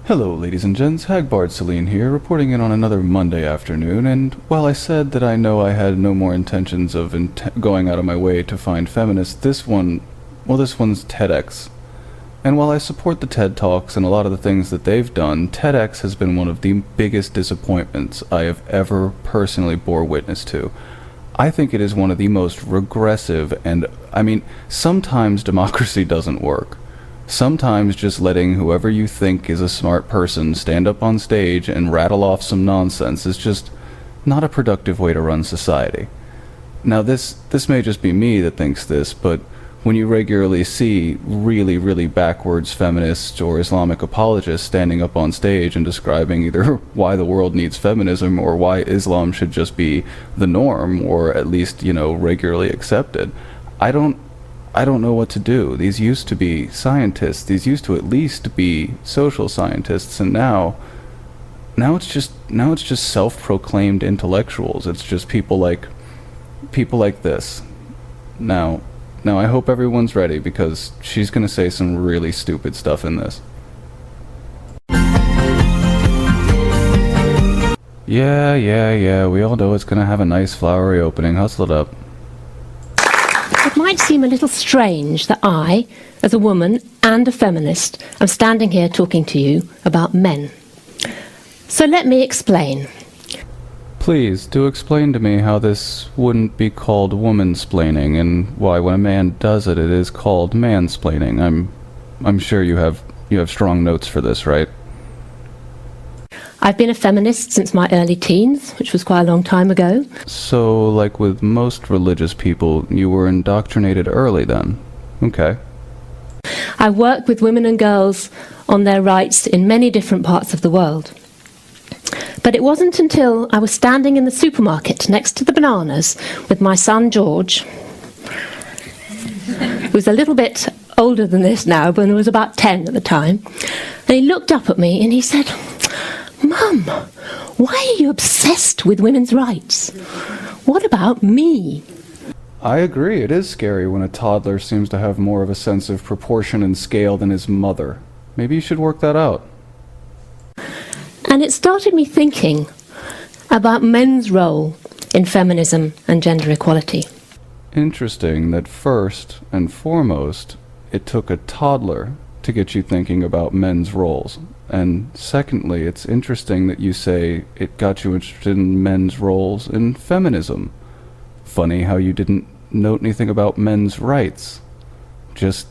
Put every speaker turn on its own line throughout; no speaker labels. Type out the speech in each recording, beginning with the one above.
Hello, ladies and gents, Hagbard Celine here, reporting in on another Monday afternoon, and while I said that I know I had no more intentions of going out of my way to find feminists, this one's TEDx. And while I support the TED Talks and a lot of the things that they've done, TEDx has been one of the biggest disappointments I have ever personally bore witness to. I think it is one of the most regressive and, sometimes democracy doesn't work. Sometimes just letting whoever you think is a smart person stand up on stage and rattle off some nonsense is just not a productive way to run society. Now this may just be me that thinks this, but when you regularly see really, really backwards feminists or Islamic apologists standing up on stage and describing either why the world needs feminism or why Islam should just be the norm or at least, regularly accepted, I don't know what to do. These used to be scientists. These used to at least be social scientists, and now it's just self-proclaimed intellectuals. It's just people like this. Now I hope everyone's ready because she's gonna say some really stupid stuff in this. Yeah. We all know it's gonna have a nice flowery opening. Hustle it up.
It might seem a little strange that I, as a woman and a feminist, am standing here talking to you about men. So let me explain.
Please, do explain to me how this wouldn't be called womansplaining, and why when a man does it, it is called mansplaining. I'm sure you have strong notes for this, right?
I've been a feminist since my early teens, which was quite a long time ago.
So, like with most religious people, you were indoctrinated early then? Okay.
I work with women and girls on their rights in many different parts of the world. But it wasn't until I was standing in the supermarket next to the bananas with my son George, who's a little bit older than this now, but he was about 10 at the time, and he looked up at me and he said, "Mum, why are you obsessed with women's rights? What about me?"
I agree, it is scary when a toddler seems to have more of a sense of proportion and scale than his mother. Maybe you should work that out.
And it started me thinking about men's role in feminism and gender equality.
Interesting that first and foremost, it took a toddler to get you thinking about men's roles. And secondly, it's interesting that you say it got you interested in men's roles in feminism. Funny how you didn't note anything about men's rights. Just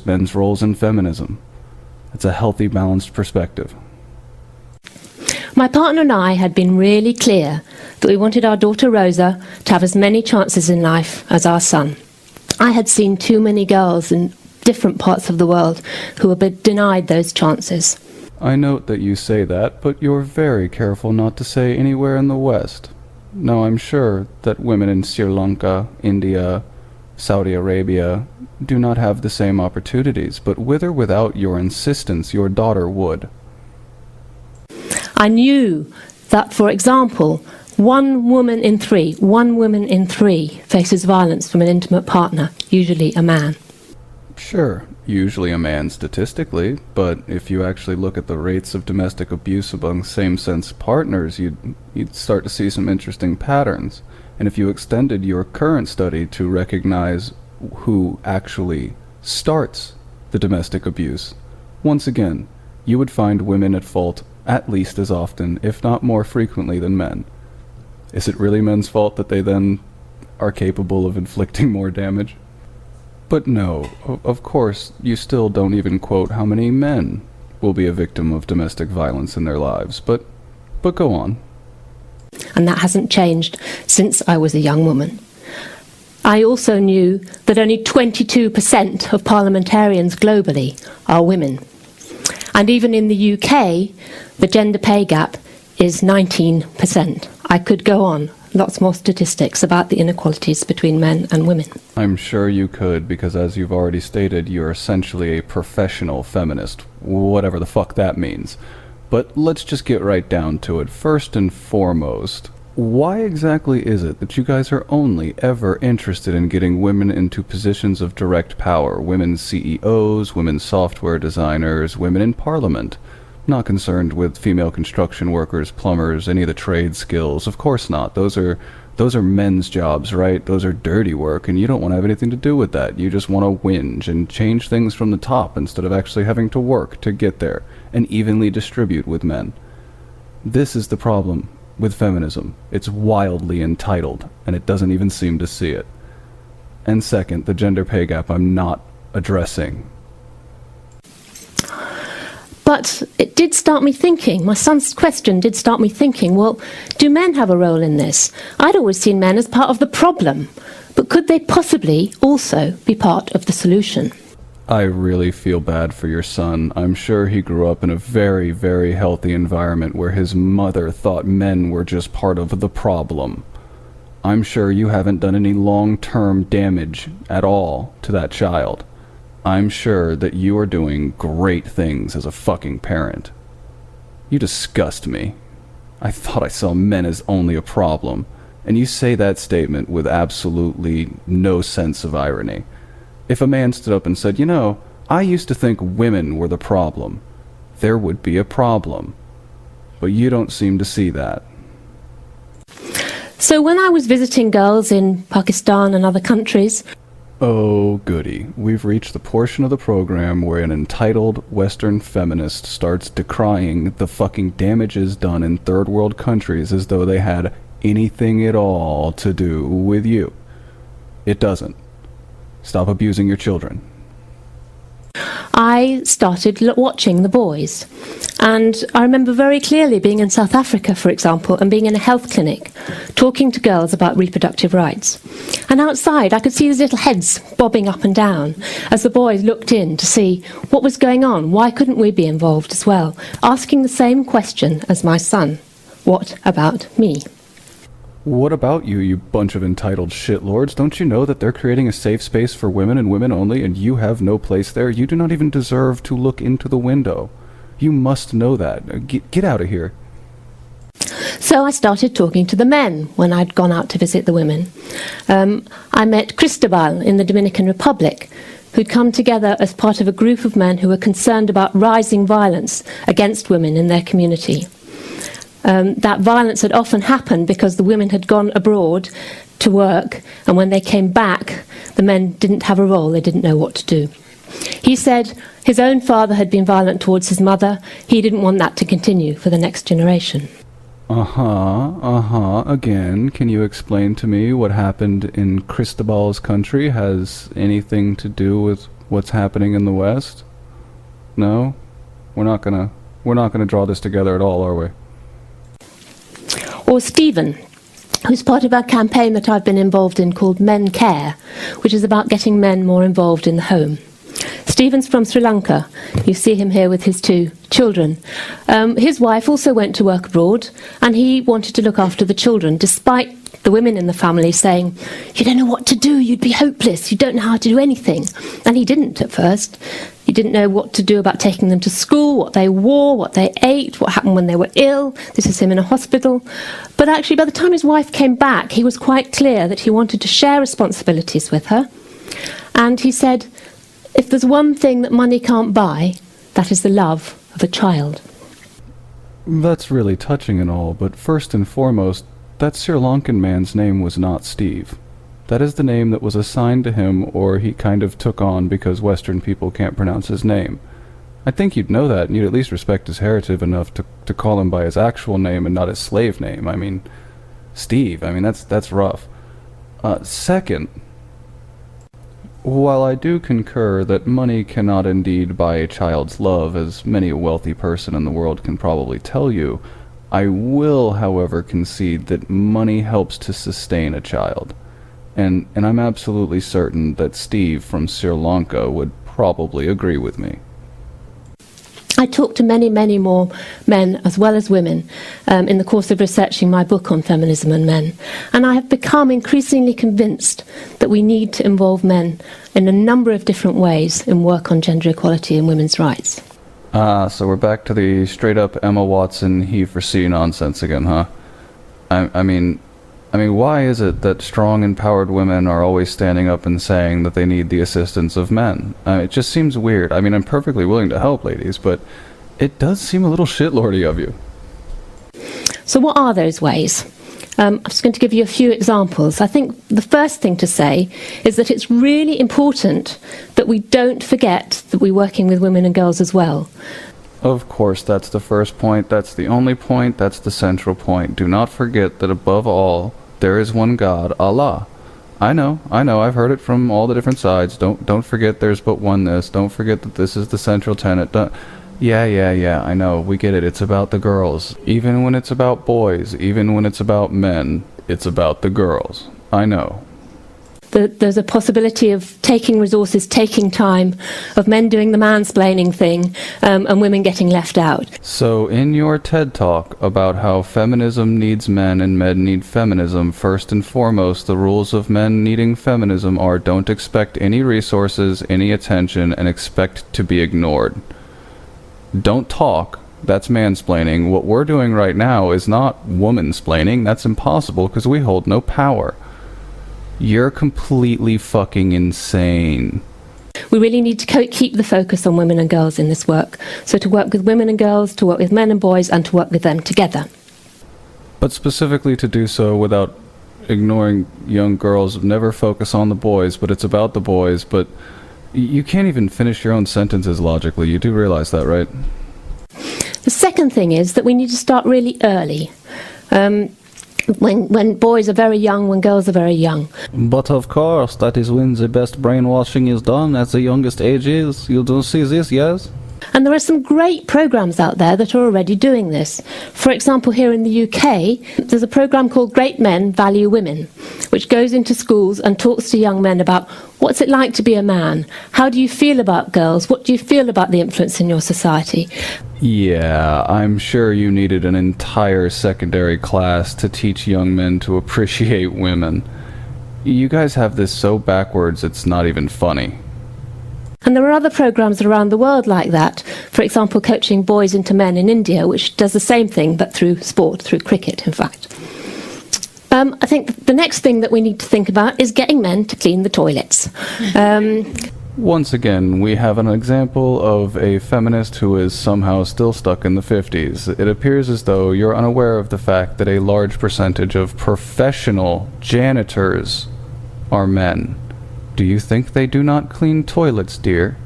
men's roles in feminism. It's a healthy, balanced perspective.
My partner and I had been really clear that we wanted our daughter Rosa to have as many chances in life as our son. I had seen too many girls in different parts of the world who were denied those chances.
I note that you say that, but you're very careful not to say anywhere in the West. Now, I'm sure that women in Sri Lanka, India, Saudi Arabia do not have the same opportunities, but with or without your insistence, your daughter would.
I knew that, for example, one woman in three faces violence from an intimate partner, usually a man.
Sure, usually a man statistically, but if you actually look at the rates of domestic abuse among same-sex partners, you'd start to see some interesting patterns. And if you extended your current study to recognize who actually starts the domestic abuse, once again, you would find women at fault at least as often, if not more frequently, than men. Is it really men's fault that they then are capable of inflicting more damage? But no, of course, you still don't even quote how many men will be a victim of domestic violence in their lives, but go on.
And that hasn't changed since I was a young woman. I also knew that only 22% of parliamentarians globally are women. And even in the UK, the gender pay gap is 19%. I could go on. Lots more statistics about the inequalities between men and women.
I'm sure you could, because as you've already stated, you're essentially a professional feminist, whatever the fuck that means. But let's just get right down to it. First and foremost, why exactly is it that you guys are only ever interested in getting women into positions of direct power? Women CEOs, women software designers, women in parliament. Not concerned with female construction workers, plumbers, any of the trade skills. Of course not. Those are men's jobs, right? Those are dirty work, and you don't want to have anything to do with that. You just want to whinge and change things from the top instead of actually having to work to get there and evenly distribute with men. This is the problem with feminism. It's wildly entitled, and it doesn't even seem to see it. And second, the gender pay gap I'm not addressing.
But it did start me thinking, my son's question did start me thinking, well, do men have a role in this? I'd always seen men as part of the problem, but could they possibly also be part of the solution?
I really feel bad for your son. I'm sure he grew up in a very, very healthy environment where his mother thought men were just part of the problem. I'm sure you haven't done any long-term damage at all to that child. I'm sure that you are doing great things as a fucking parent. You disgust me. I thought I saw men as only a problem, and you say that statement with absolutely no sense of irony. If a man stood up and said, you know, I used to think women were the problem, there would be a problem. But you don't seem to see that.
So when I was visiting girls in Pakistan and other countries...
Oh, goody. We've reached the portion of the program where an entitled Western feminist starts decrying the fucking damages done in third world countries as though they had anything at all to do with you. It doesn't. Stop abusing your children.
I started watching the boys. And I remember very clearly being in South Africa, for example, and being in a health clinic, talking to girls about reproductive rights. And outside, I could see these little heads bobbing up and down as the boys looked in to see what was going on. Why couldn't we be involved as well? Asking the same question as my son. What about me?
What about you, you bunch of entitled shitlords? Don't you know that they're creating a safe space for women and women only, and you have no place there? You do not even deserve to look into the window. You must know that. Get out of here.
So I started talking to the men when I'd gone out to visit the women. I met Cristobal in the Dominican Republic, who'd come together as part of a group of men who were concerned about rising violence against women in their community. That violence had often happened because the women had gone abroad to work, and when they came back, the men didn't have a role, they didn't know what to do. He said his own father had been violent towards his mother. He didn't want that to continue for the next generation.
Again, can you explain to me what happened in Cristobal's country has anything to do with what's happening in the West? No? We're not gonna draw this together at all, are we?
Or Stephen, who's part of our campaign that I've been involved in called Men Care, which is about getting men more involved in the home. Stephen's from Sri Lanka. You see him here with his 2 children. His wife also went to work abroad, and he wanted to look after the children, despite the women in the family saying, you don't know what to do, you'd be hopeless, you don't know how to do anything. And he didn't at first. He didn't know what to do about taking them to school, what they wore, what they ate, what happened when they were ill. This is him in a hospital. But actually, by the time his wife came back, he was quite clear that he wanted to share responsibilities with her. And he said, if there's one thing that money can't buy, that is the love of a child.
That's really touching and all, but first and foremost, that Sri Lankan man's name was not Steve. That is the name that was assigned to him, or he kind of took on because Western people can't pronounce his name. I think you'd know that, and you'd at least respect his heritage enough to call him by his actual name and not his slave name. I mean, Steve, that's rough. Second, while I do concur that money cannot indeed buy a child's love, as many a wealthy person in the world can probably tell you, I will, however, concede that money helps to sustain a child. And I'm absolutely certain that Steve from Sri Lanka would probably agree with me.
I talked to many, many more men as well as women in the course of researching my book on feminism and men. And I have become increasingly convinced that we need to involve men in a number of different ways in work on gender equality and women's rights.
So we're back to the straight-up Emma Watson he for C nonsense again, huh? I mean, why is it that strong, empowered women are always standing up and saying that they need the assistance of men? It just seems weird. I mean, I'm perfectly willing to help, ladies, but It does seem a little shitlordy of you.
So what are those ways? I'm just going to give you a few examples. I think the first thing to say is that it's really important that we don't forget that we're working with women and girls as well.
Of course, that's the first point, that's the only point, that's the central point. Do not forget that above all, there is one God, Allah. I know, I've heard it from all the different sides. Don't forget there's but one this. Don't forget that this is the central tenet. Yeah, I know, we get it. It's about the girls. Even when it's about boys, even when it's about men, it's about the girls. I know.
There's a possibility of taking resources, taking time, of men doing the mansplaining thing, and women getting left out.
So in your TED Talk about how feminism needs men and men need feminism, first and foremost, the rules of men needing feminism are don't expect any resources, any attention, and expect to be ignored. Don't talk. That's mansplaining. What we're doing right now is not womansplaining. That's impossible because we hold no power. You're completely fucking insane.
We really need to keep the focus on women and girls in this work. So to work with women and girls, to work with men and boys, and to work with them together.
But specifically to do so without ignoring young girls. Never focus on the boys, but it's about the boys. But you can't even finish your own sentences logically. You do realize that, right?
The second thing is that we need to start really early. When boys are very young, when girls are very young.
But of course, that is when the best brainwashing is done, at the youngest ages. You don't see this, yes?
And there are some great programmes out there that are already doing this. For example, here in the UK, there's a programme called Great Men Value Women, which goes into schools and talks to young men about what's it like to be a man? How do you feel about girls? What do you feel about the influence in your society?
Yeah, I'm sure you needed an entire secondary class to teach young men to appreciate women. You guys have this so backwards it's not even funny.
And there are other programmes around the world like that. For example, coaching boys into men in India, which does the same thing, but through sport, through cricket, in fact. I think the next thing that we need to think about is getting men to clean the toilets.
Once again, we have an example of a feminist who is somehow still stuck in the 50s. It appears as though you're unaware of the fact that a large percentage of professional janitors are men. Do you think they do not clean toilets, dear?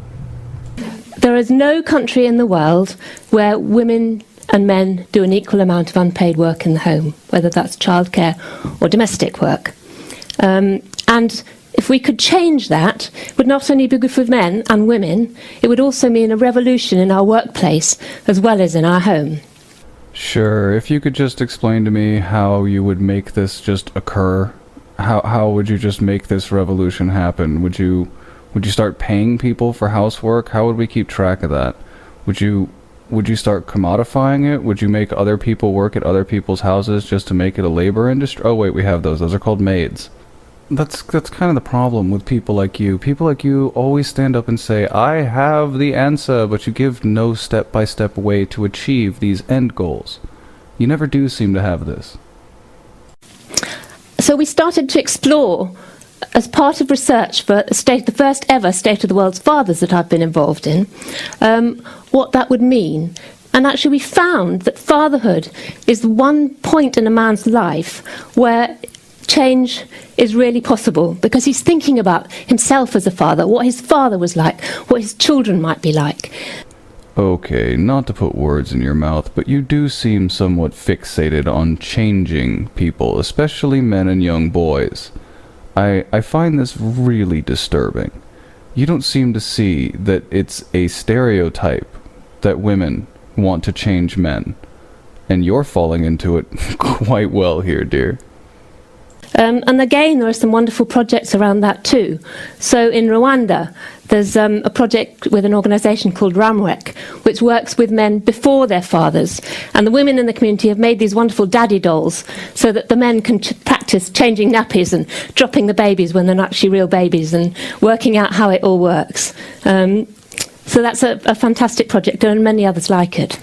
There is no country in the world where women and men do an equal amount of unpaid work in the home, whether that's childcare or domestic work. And if we could change that, it would not only be good for men and women, it would also mean a revolution in our workplace as well as in our home.
Sure, if you could just explain to me how you would make this just occur. How would you just make this revolution happen? Would you start paying people for housework? How would we keep track of that? Would you start commodifying it? Would you make other people work at other people's houses just to make it a labor industry? Oh wait, we have those. Those are called maids. That's kind of the problem with people like you. People like you always stand up and say, I have the answer, but you give no step-by-step way to achieve these end goals. You never do seem to have this.
So we started to explore, as part of research for the first ever State of the World's Fathers that I've been involved in, what that would mean. And actually we found that fatherhood is the one point in a man's life where change is really possible, because he's thinking about himself as a father, what his father was like, what his children might be like.
Okay, not to put words in your mouth, but you do seem somewhat fixated on changing people, especially men and young boys. I find this really disturbing. You don't seem to see that it's a stereotype that women want to change men, and you're falling into it quite well here, dear.
And again, there are some wonderful projects around that too. So in Rwanda, there's a project with an organisation called Ramrek, which works with men before their fathers. And the women in the community have made these wonderful daddy dolls so that the men can practice changing nappies and dropping the babies when they're not actually real babies, and working out how it all works. So that's a fantastic project, and many others like it.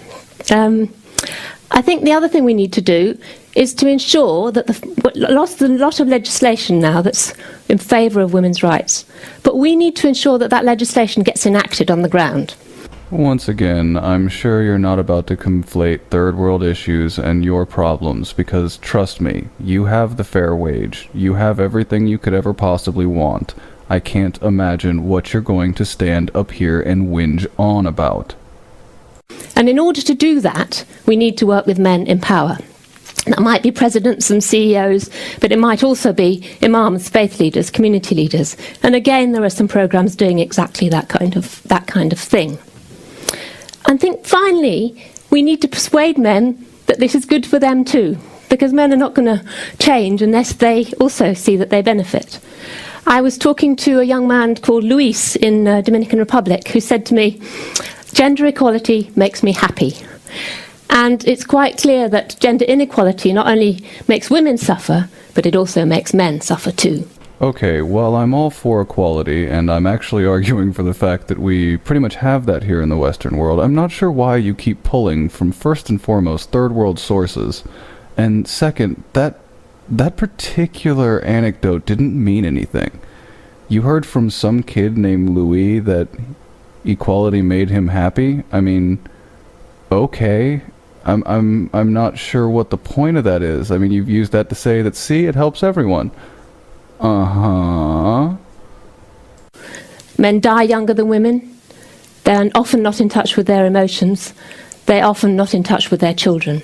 I think the other thing we need to do is to ensure that there's a lot of legislation now that's in favour of women's rights, but we need to ensure that that legislation gets enacted on the ground.
Once again, I'm sure you're not about to conflate third world issues and your problems, because trust me, you have the fair wage. You have everything you could ever possibly want. I can't imagine what you're going to stand up here and whinge on about.
And in order to do that, we need to work with men in power. That might be presidents and CEOs, but it might also be imams, faith leaders, community leaders. And again, there are some programs doing exactly that kind of thing. I think finally, we need to persuade men that this is good for them too, because men are not going to change unless they also see that they benefit. I was talking to a young man called Luis in Dominican Republic who said to me, "Gender equality makes me happy." And it's quite clear that gender inequality not only makes women suffer, but it also makes men suffer too.
Okay, well, I'm all for equality, and I'm actually arguing for the fact that we pretty much have that here in the Western world. I'm not sure why you keep pulling from, first and foremost, third world sources. And second, that particular anecdote didn't mean anything. You heard from some kid named Louis that equality made him happy? I mean, okay. I'm not sure what the point of that is. I mean, you've used that to say that, see, it helps everyone. Uh-huh.
Men die younger than women. They're often not in touch with their emotions. They're often not in touch with their children.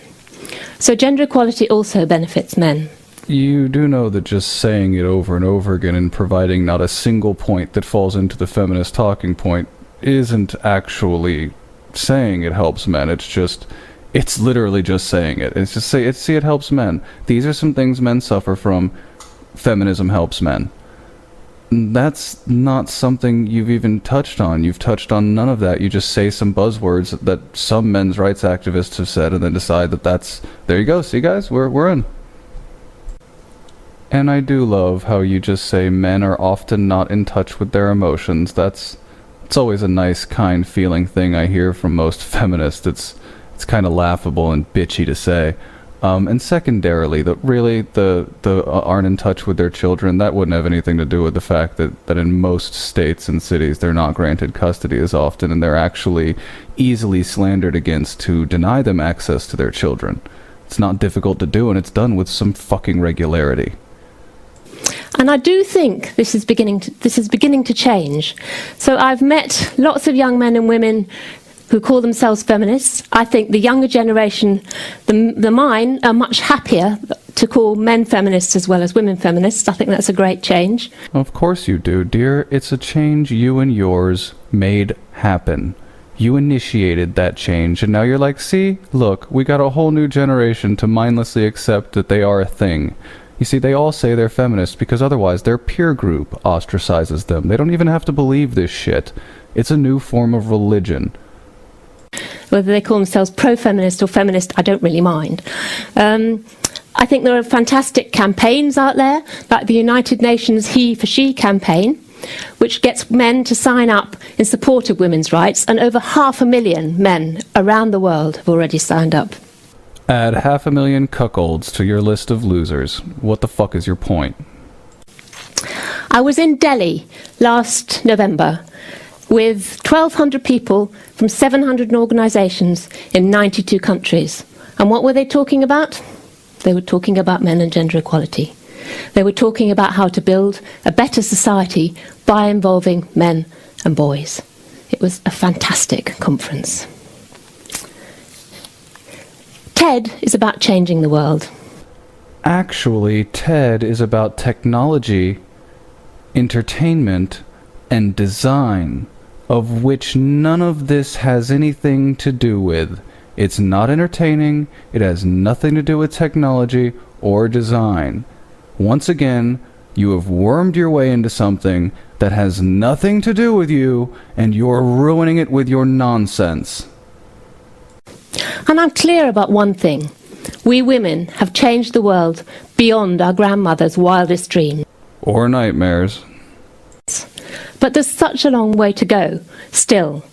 So gender equality also benefits men.
You do know that just saying it over and over again and providing not a single point that falls into the feminist talking point isn't actually saying it helps men. It's literally just saying it. It's just see, it helps men. These are some things men suffer from. Feminism helps men. That's not something you've even touched on. You've touched on none of that. You just say some buzzwords that some men's rights activists have said and then decide that there you go. See, guys, we're in. And I do love how you just say men are often not in touch with their emotions. It's always a nice, kind feeling thing I hear from most feminists. It's kind of laughable and bitchy to say. And secondarily, that really the aren't in touch with their children, that wouldn't have anything to do with the fact that in most states and cities they're not granted custody as often, and they're actually easily slandered against to deny them access to their children. It's not difficult to do, and it's done with some fucking regularity.
And I do think this is beginning to change. So I've met lots of young men and women who call themselves feminists. I think the younger generation, the mine, are much happier to call men feminists as well as women feminists. I think that's a great change.
Of course you do, dear. It's a change you and yours made happen. You initiated that change, and now you're like, see, look, we got a whole new generation to mindlessly accept that they are a thing. You see, they all say they're feminists because otherwise their peer group ostracizes them. They don't even have to believe this shit. It's a new form of religion.
Whether they call themselves pro-feminist or feminist, I don't really mind. I think there are fantastic campaigns out there, like the United Nations He for She campaign, which gets men to sign up in support of women's rights, and over 500,000 men around the world have already signed up.
Add 500,000 cuckolds to your list of losers. What the fuck is your point?
I was in Delhi last November with 1,200 people from 700 organisations in 92 countries. And what were they talking about? They were talking about men and gender equality. They were talking about how to build a better society by involving men and boys. It was a fantastic conference. TED is about changing the world.
Actually, TED is about technology, entertainment, and design, of which none of this has anything to do with. It's not entertaining, it has nothing to do with technology or design. Once again, you have wormed your way into something that has nothing to do with you, and you're ruining it with your nonsense.
And I'm clear about one thing. We women have changed the world beyond our grandmother's wildest dreams.
Or nightmares.
But there's such a long way to go, still.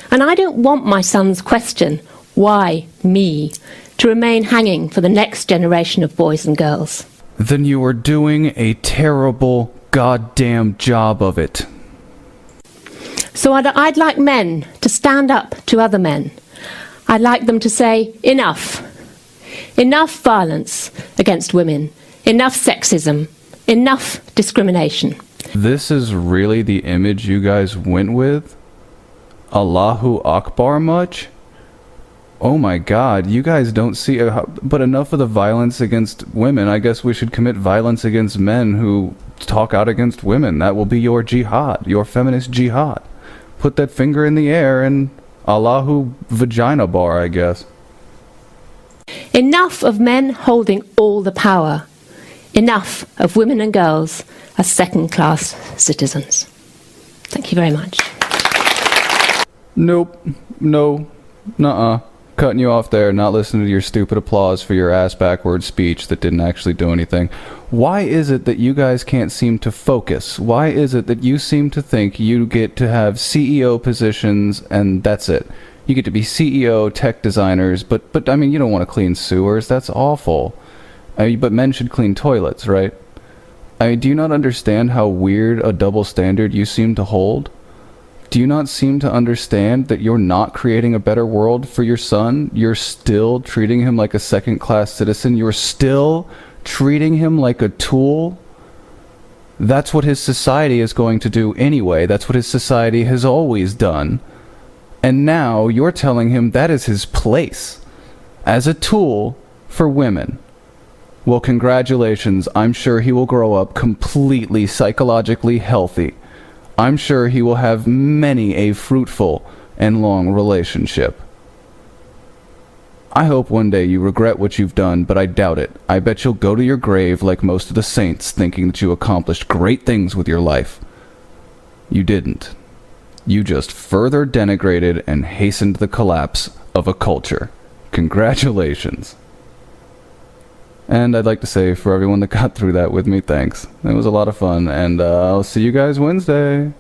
And I don't want my son's question, why me, to remain hanging for the next generation of boys and girls.
Then you are doing a terrible goddamn job of it.
So I'd like men to stand up to other men. I'd like them to say, enough. Enough violence against women. Enough sexism. Enough discrimination.
This is really the image you guys went with? Allahu Akbar much? Oh my god, you guys don't see... but enough of the violence against women. I guess we should commit violence against men who talk out against women. That will be your jihad, your feminist jihad. Put that finger in the air and Allahu vagina bar, I guess.
Enough of men holding all the power. Enough of women and girls as second-class citizens. Thank you very much.
Nope. No. Nuh-uh. Cutting you off there, not listening to your stupid applause for your ass-backward speech that didn't actually do anything. Why is it that you guys can't seem to focus? Why is it that you seem to think you get to have CEO positions and that's it? You get to be CEO, tech designers, but I mean, you don't want to clean sewers. That's awful. I mean, but men should clean toilets, right? I mean, do you not understand how weird a double standard you seem to hold? Do you not seem to understand that you're not creating a better world for your son? You're still treating him like a second-class citizen. You're still treating him like a tool. That's what his society is going to do anyway. That's what his society has always done. And now you're telling him that is his place as a tool for women. Well, congratulations. I'm sure he will grow up completely psychologically healthy. I'm sure he will have many a fruitful and long relationship. I hope one day you regret what you've done, but I doubt it. I bet you'll go to your grave like most of the saints, thinking that you accomplished great things with your life. You didn't. You just further denigrated and hastened the collapse of a culture. Congratulations. And I'd like to say, for everyone that got through that with me, thanks. It was a lot of fun, and I'll see you guys Wednesday.